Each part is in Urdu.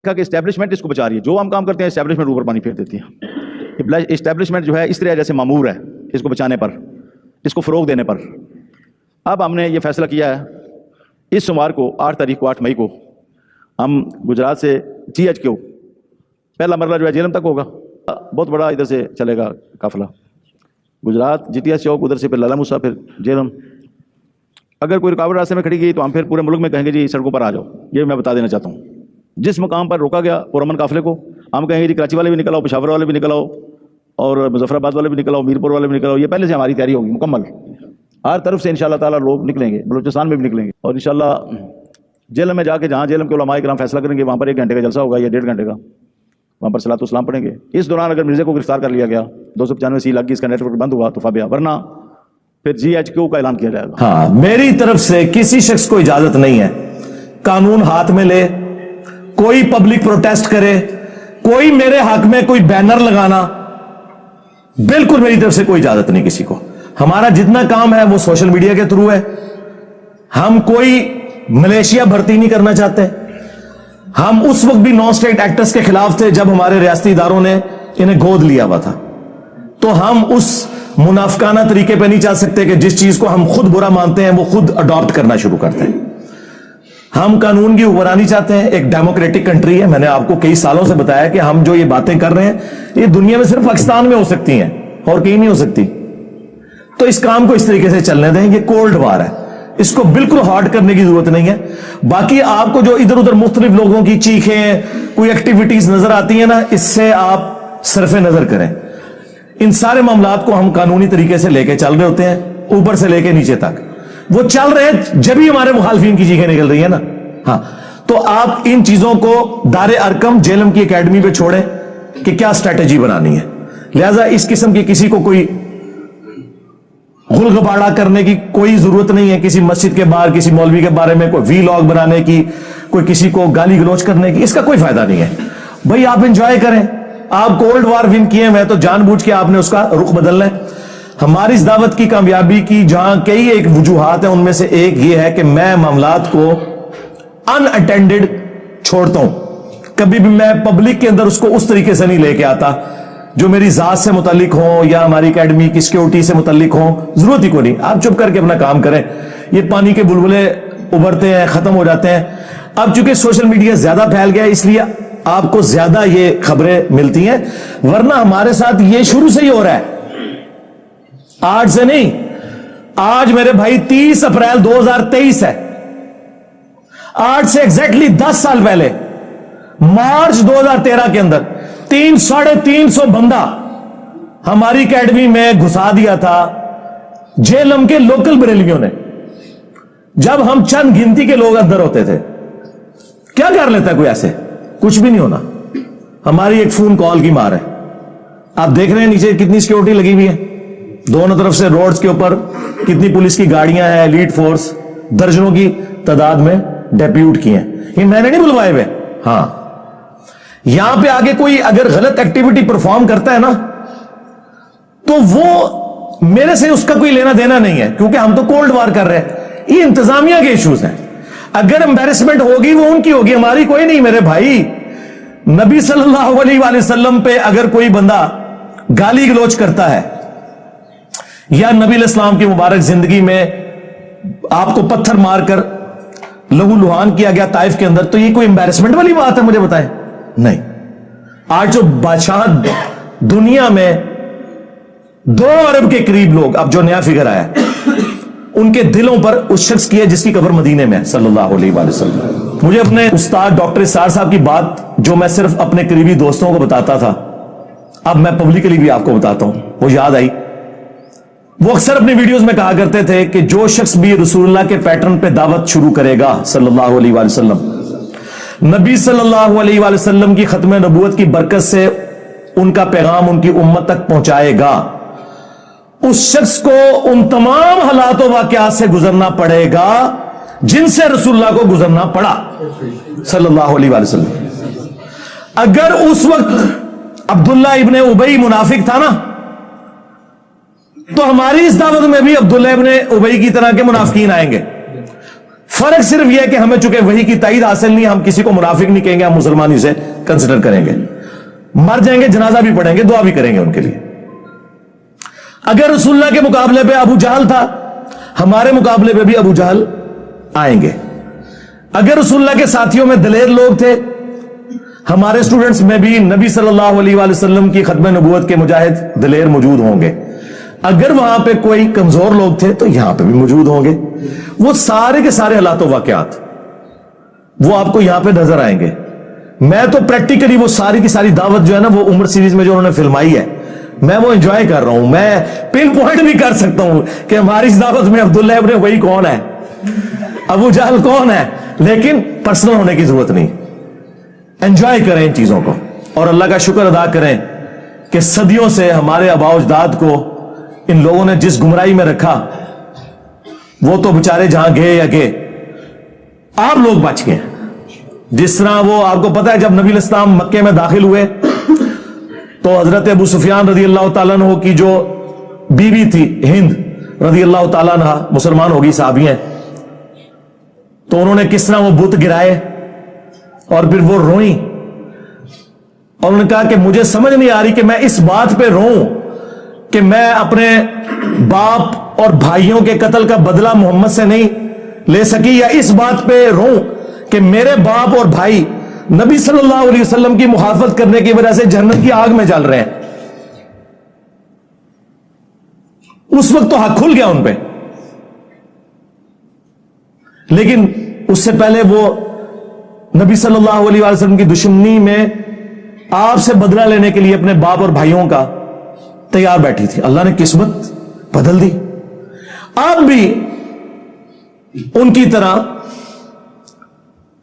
کہ اسٹیبلشمنٹ اس کو بچا رہی ہے. جو ہم کام کرتے ہیں اسٹیبلشمنٹ اوپر پانی پھیر دیتی ہے. اسٹیبلشمنٹ جو ہے اس طرح جیسے مامور ہے اس کو بچانے پر, اس کو فروغ دینے پر. اب ہم نے یہ فیصلہ کیا ہے اس سوموار کو 8 تاریخ کو 8 مئی کو ہم گجرات سے GHQ پہلا مرحلہ جو ہے جہلم تک ہوگا. بہت بڑا ادھر سے چلے گا قافلہ, گجرات GTS چوک, ادھر سے پھر لالا موسیٰ, پھر جہلم. اگر کوئی رکاوٹ راستے میں کھڑی گئی تو ہم پھر پورے ملک میں کہیں گے جی سڑکوں پر آ جاؤ. یہ میں بتا دینا چاہتا ہوں. جس مقام پر روکا گیا پرامن قافلے کو ہم کہیں گے جی کراچی والے بھی نکل آؤ, پشاور والے بھی نکل آؤ, اور مظفر آباد والے بھی نکل آؤ, میرپور والے بھی نکل آؤ. یہ پہلے سے ہماری تیاری ہوگی مکمل. ہر طرف سے انشاءاللہ تعالیٰ لوگ نکلیں گے, بلوچستان میں بھی نکلیں گے. اور انشاءاللہ جہلم میں جا کے جہاں جہلم کے علماء کرام فیصلہ کریں گے وہاں پر 1 گھنٹے کا جلسہ ہوگا یا 1.5 گھنٹے کا. وہاں پر صلاۃ و سلام پڑھیں گے. اس دوران اگر مرزا کو گرفتار کر لیا گیا 295 سی لگ گئی, اس کا نیٹ ورک بند ہوا تو فابیا, ورنہ پھر GHQ کا اعلان کیا جائے گا. ہاں, میری طرف سے کسی شخص کو اجازت نہیں ہے قانون ہاتھ میں لے, کوئی پبلک پروٹیسٹ کرے, کوئی میرے حق میں کوئی بینر لگانا, بالکل میری طرف سے کوئی اجازت نہیں کسی کو. ہمارا جتنا کام ہے وہ سوشل میڈیا کے تھرو ہے. ہم کوئی ملیشیا بھرتی نہیں کرنا چاہتے. ہم اس وقت بھی نان اسٹیٹ ایکٹرز کے خلاف تھے جب ہمارے ریاستی اداروں نے انہیں گود لیا ہوا تھا. تو ہم اس منافقانہ طریقے پہ نہیں چل سکتے کہ جس چیز کو ہم خود برا مانتے ہیں وہ خود اڈاپٹ کرنا شروع کرتے ہیں. ہم قانون کی حکمرانی چاہتے ہیں. ایک ڈیموکریٹک کنٹری ہے. میں نے آپ کو کئی سالوں سے بتایا کہ ہم جو یہ باتیں کر رہے ہیں یہ دنیا میں صرف پاکستان میں ہو سکتی ہیں اور کہیں نہیں ہو سکتی. تو اس کام کو اس طریقے سے چلنے دیں. یہ کولڈ وار ہے, اس کو بالکل ہارڈ کرنے کی ضرورت نہیں ہے. باقی آپ کو جو ادھر ادھر مختلف لوگوں کی چیخیں, کوئی ایکٹیویٹیز نظر آتی ہیں نا, اس سے آپ صرف نظر کریں. ان سارے معاملات کو ہم قانونی طریقے سے لے کے چل رہے ہوتے ہیں, اوپر سے لے کے نیچے تک. وہ چل رہے ہیں جب ہی ہمارے مخالفین کی چیخیں نکل رہی ہیں نا. ہاں, تو آپ ان چیزوں کو دار ارکم جہلم کی اکیڈمی پہ چھوڑیں کہ کیا اسٹریٹجی بنانی ہے. لہذا اس قسم کی کسی کو کوئی غل غباڑہ کرنے کی کوئی ضرورت نہیں ہے. کسی مسجد کے باہر کسی مولوی کے بارے میں کوئی ویلاگ بنانے کی, کوئی کسی کو گالی گلوچ کرنے کی, اس کا کوئی فائدہ نہیں ہے. بھائی آپ انجوائے کریں. آپ کولڈ وار ون کیے ہیں تو جان بوجھ کے آپ نے اس کا رخ بدل لیں. ہماری اس دعوت کی کامیابی کی جہاں کئی ایک وجوہات ہیں, ان میں سے ایک یہ ہے کہ میں معاملات کو ان اٹینڈڈ چھوڑتا ہوں. کبھی بھی میں پبلک کے اندر اس کو اس طریقے سے نہیں لے کے آتا جو میری ذات سے متعلق ہوں یا ہماری اکیڈمی کی سیکیورٹی سے متعلق ہوں. ضرورت ہی کوئی نہیں. آپ چپ کر کے اپنا کام کریں. یہ پانی کے بلبلے ابھرتے ہیں, ختم ہو جاتے ہیں. اب چونکہ سوشل میڈیا زیادہ پھیل گیا اس لیے آپ کو زیادہ یہ خبریں ملتی ہیں, ورنہ ہمارے ساتھ یہ شروع سے ہی ہو رہا ہے, آج سے نہیں. آج میرے بھائی 30 اپریل 2023 ہے. آج سے ایگزیکٹلی 10 سال پہلے مارچ 2013 کے اندر 300-350 بندہ ہماری اکیڈمی میں گھسا دیا تھا جہلم کے لوکل بریلویوں نے. جب ہم چند گنتی کے لوگ اندر ہوتے تھے, کیا کر لیتا ہے کوئی ایسے؟ کچھ بھی نہیں ہونا. ہماری ایک فون کال کی مار ہے. آپ دیکھ رہے ہیں نیچے کتنی سیکیورٹی لگی ہوئی ہے, دونوں طرف سے روڈز کے اوپر کتنی پولیس کی گاڑیاں ہیں, لیڈ فورس درجنوں کی تعداد میں ڈیپیوٹ کی ہیں. یہ میں نے نہیں بلوائے ہوئے. ہاں, یہاں پہ آگے کوئی اگر غلط ایکٹیویٹی پرفارم کرتا ہے نا تو وہ میرے سے اس کا کوئی لینا دینا نہیں ہے, کیونکہ ہم تو کولڈ وار کر رہے ہیں. یہ انتظامیہ کے ایشوز ہیں. اگر امبیرسمنٹ ہوگی وہ ان کی ہوگی, ہماری کوئی نہیں. میرے بھائی نبی صلی اللہ علیہ وآلہ وسلم پہ اگر کوئی بندہ گالی گلوچ کرتا ہے یا نبی علیہ السلام کی مبارک زندگی میں آپ کو پتھر مار کر لہو لہان کیا گیا طائف کے اندر, تو یہ کوئی امبیرسمنٹ والی بات ہے؟ مجھے بتائیں. نہیں. آج جو بادشاہ دنیا میں 2 ارب کے قریب لوگ, اب جو نیا فگر آیا ان کے دلوں پر اس شخص کی ہے جس کی قبر مدینے میں صلی اللہ علیہ وآلہ وسلم. مجھے اپنے استاد ڈاکٹر اسرار صاحب کی بات جو میں صرف اپنے قریبی دوستوں کو بتاتا تھا, اب میں پبلکلی بھی آپ کو بتاتا ہوں, وہ یاد آئی. وہ اکثر اپنی ویڈیوز میں کہا کرتے تھے کہ جو شخص بھی رسول اللہ کے پیٹرن پہ دعوت شروع کرے گا صلی اللہ علیہ وآلہ وسلم, نبی صلی اللہ علیہ وآلہ وسلم کی ختم نبوت کی برکت سے ان کا پیغام ان کی امت تک پہنچائے گا, اس شخص کو ان تمام حالات و واقعات سے گزرنا پڑے گا جن سے رسول اللہ کو گزرنا پڑا صلی اللہ علیہ وآلہ وسلم. اگر اس وقت عبداللہ ابن ابی منافق تھا نا, تو ہماری اس دعوت میں بھی عبداللہ ابن ابی کی طرح کے منافقین آئیں گے. فرق صرف یہ ہے کہ ہمیں چونکہ وحی کی تائید حاصل نہیں ہے، ہم کسی کو منافق نہیں کہیں گے، ہم مسلمان اسے کنسیڈر کریں گے، مر جائیں گے جنازہ بھی پڑھیں گے، دعا بھی کریں گے ان کے لیے۔ اگر رسول اللہ کے مقابلے پہ ابو جہل تھا، ہمارے مقابلے پہ بھی ابو جہل آئیں گے۔ اگر رسول اللہ کے ساتھیوں میں دلیر لوگ تھے، ہمارے اسٹوڈنٹس میں بھی نبی صلی اللہ علیہ وآلہ وسلم کی ختم نبوت کے مجاہد دلیر موجود ہوں گے۔ اگر وہاں پہ کوئی کمزور لوگ تھے تو یہاں پہ بھی موجود ہوں گے۔ وہ سارے کے سارے حالات و واقعات وہ آپ کو یہاں پہ نظر آئیں گے۔ میں تو پریکٹیکلی وہ ساری کی ساری دعوت جو ہے نا، وہ عمر سیریز میں جو انہوں نے فلمائی ہے، میں وہ انجوائے کر رہا ہوں۔ میں پن پوائنٹ بھی کر سکتا ہوں کہ ہماری اس دعوت میں عبداللہ ابن وہی کون ہے، ابو جہل کون ہے، لیکن پرسنل ہونے کی ضرورت نہیں۔ انجوائے کریں ان چیزوں کو، اور اللہ کا شکر ادا کریں کہ صدیوں سے ہمارے آباء و اجداد کو ان لوگوں نے جس گمراہی میں رکھا، وہ تو بےچارے جہاں گئے یا گئے، آپ لوگ بچ گئے۔ جس طرح وہ آپ کو پتا ہے جب نبی علیہ السلام مکے میں داخل ہوئے تو حضرت ابو سفیان رضی اللہ تعالیٰ عنہ کی جو بیوی تھی ہند رضی اللہ تعالیٰ عنہ، مسلمان ہوگی، صحابی ہیں، تو انہوں نے کس طرح وہ بت گرائے اور پھر وہ روئیں، اور انہوں نے کہا کہ مجھے سمجھ نہیں آ رہی کہ میں اس بات پہ روؤں کہ میں اپنے باپ اور بھائیوں کے قتل کا بدلہ محمد سے نہیں لے سکی، یا اس بات پہ روؤں کہ میرے باپ اور بھائی نبی صلی اللہ علیہ وسلم کی مخالفت کرنے کی وجہ سے جہنم کی آگ میں جل رہے ہیں۔ اس وقت تو حق کھل گیا ان پہ، لیکن اس سے پہلے وہ نبی صلی اللہ علیہ وسلم کی دشمنی میں آپ سے بدلہ لینے کے لیے اپنے باپ اور بھائیوں کا تیار بیٹھی تھی۔ اللہ نے قسمت بدل دی۔ آپ بھی ان کی طرح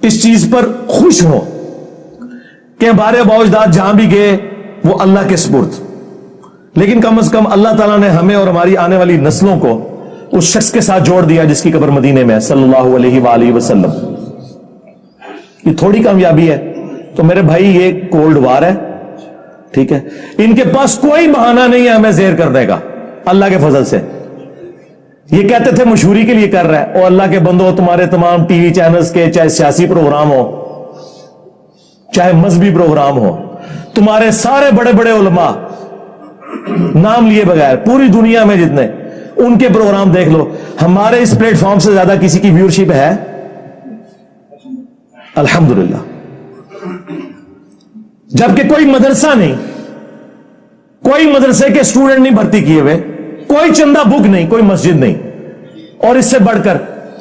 اس چیز پر خوش ہو کہ ہمارے آباء و اجداد جہاں بھی گئے وہ اللہ کے سپرد، لیکن کم از کم اللہ تعالیٰ نے ہمیں اور ہماری آنے والی نسلوں کو اس شخص کے ساتھ جوڑ دیا جس کی قبر مدینے میں ہے، صلی اللہ علیہ وآلہ وسلم۔ یہ تھوڑی کامیابی ہے۔ تو میرے بھائی یہ کولڈ وار ہے، ٹھیک ہے، ان کے پاس کوئی بہانہ نہیں ہے ہمیں زہر کرنے کا، اللہ کے فضل سے۔ یہ کہتے تھے مشہوری کے لیے کر رہا ہے، اور اللہ کے بندو تمہارے تمام ٹی وی چینلز کے، چاہے سیاسی پروگرام ہو چاہے مذہبی پروگرام ہو، تمہارے سارے بڑے بڑے علماء نام لیے بغیر پوری دنیا میں جتنے، ان کے پروگرام دیکھ لو، ہمارے اس پلیٹ فارم سے زیادہ کسی کی ویورشپ ہے؟ الحمدللہ۔ جبکہ کوئی مدرسہ نہیں، کوئی مدرسے کے اسٹوڈنٹ نہیں بھرتی کیے ہوئے، کوئی چندہ بک نہیں، کوئی مسجد نہیں، اور اس سے بڑھ کر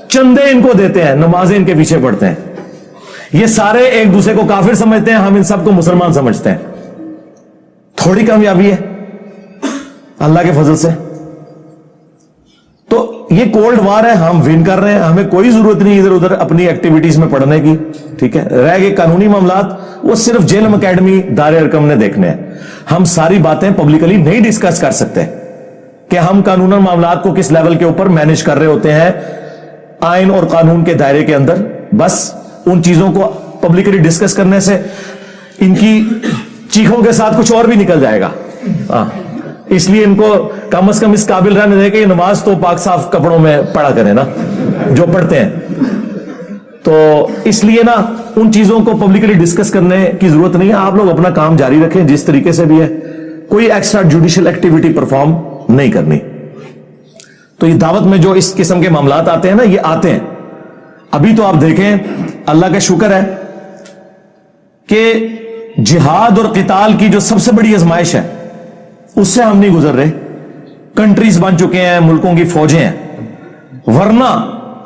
چندے ان کو دیتے ہیں، نمازیں ان کے پیچھے پڑھتے ہیں۔ یہ سارے ایک دوسرے کو کافر سمجھتے ہیں، ہم ان سب کو مسلمان سمجھتے ہیں۔ تھوڑی کامیابی ہے اللہ کے فضل سے۔ تو یہ کولڈ وار ہے، ہم ون کر رہے ہیں، ہمیں کوئی ضرورت نہیں ادھر ادھر اپنی ایکٹیویٹیز میں پڑھنے کی، ٹھیک ہے۔ رہ گئے قانونی معاملات، وہ صرف جیلم اکیڈمی دار ارکم نے دیکھنے ہیں۔ ہم ساری باتیں پبلکلی نہیں ڈسکس کر سکتے کہ ہم قانون معاملات کو کس لیول کے اوپر مینج کر رہے ہوتے ہیں آئین اور قانون کے دائرے کے اندر۔ بس ان چیزوں کو پبلکلی ڈسکس کرنے سے ان کی چیخوں کے ساتھ کچھ اور بھی نکل جائے گا، اس لیے ان کو کم از کم اس قابل رہنے دے کہ یہ نماز تو پاک صاف کپڑوں میں پڑھا کریں نا جو پڑھتے ہیں۔ تو اس لیے نا ان چیزوں کو پبلکلی ڈسکس کرنے کی ضرورت نہیں ہے، آپ لوگ اپنا کام جاری رکھیں جس طریقے سے بھی ہے، کوئی ایکسٹرا جوڈیشل ایکٹیویٹی پرفارم نہیں کرنی۔ تو یہ دعوت میں جو اس قسم کے معاملات آتے ہیں نا، یہ آتے ہیں۔ ابھی تو آپ دیکھیں اللہ کا شکر ہے کہ جہاد اور قتال کی جو سب سے بڑی آزمائش ہے اس سے ہم نہیں گزر رہے، کنٹریز بن چکے ہیں، ملکوں کی فوجیں ہیں۔ ورنہ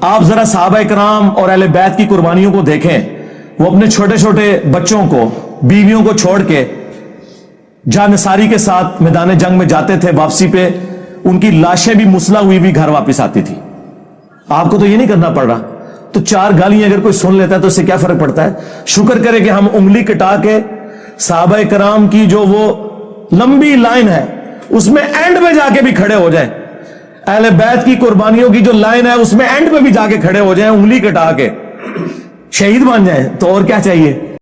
آپ ذرا صحابہ کرام اور اہل بیت کی قربانیوں کو دیکھیں، وہ اپنے چھوٹے چھوٹے بچوں کو، بیویوں کو چھوڑ کے جانصاری کے ساتھ میدان جنگ میں جاتے تھے، واپسی پہ ان کی لاشیں بھی مسلح ہوئی بھی گھر واپس آتی تھی۔ آپ کو تو یہ نہیں کرنا پڑ رہا، تو چار گالیاں اگر کوئی سن لیتا ہے تو اس سے کیا فرق پڑتا ہے؟ شکر کرے کہ ہم انگلی کٹا کے صحابہ کرام کی جو وہ لمبی لائن ہے اس میں اینڈ میں جا کے بھی کھڑے ہو جائیں، اہل بیت کی قربانیوں کی جو لائن ہے اس میں اینڈ پہ بھی جا کے کھڑے ہو جائیں، انگلی کٹا کے شہید بن جائیں، تو اور کیا چاہیے؟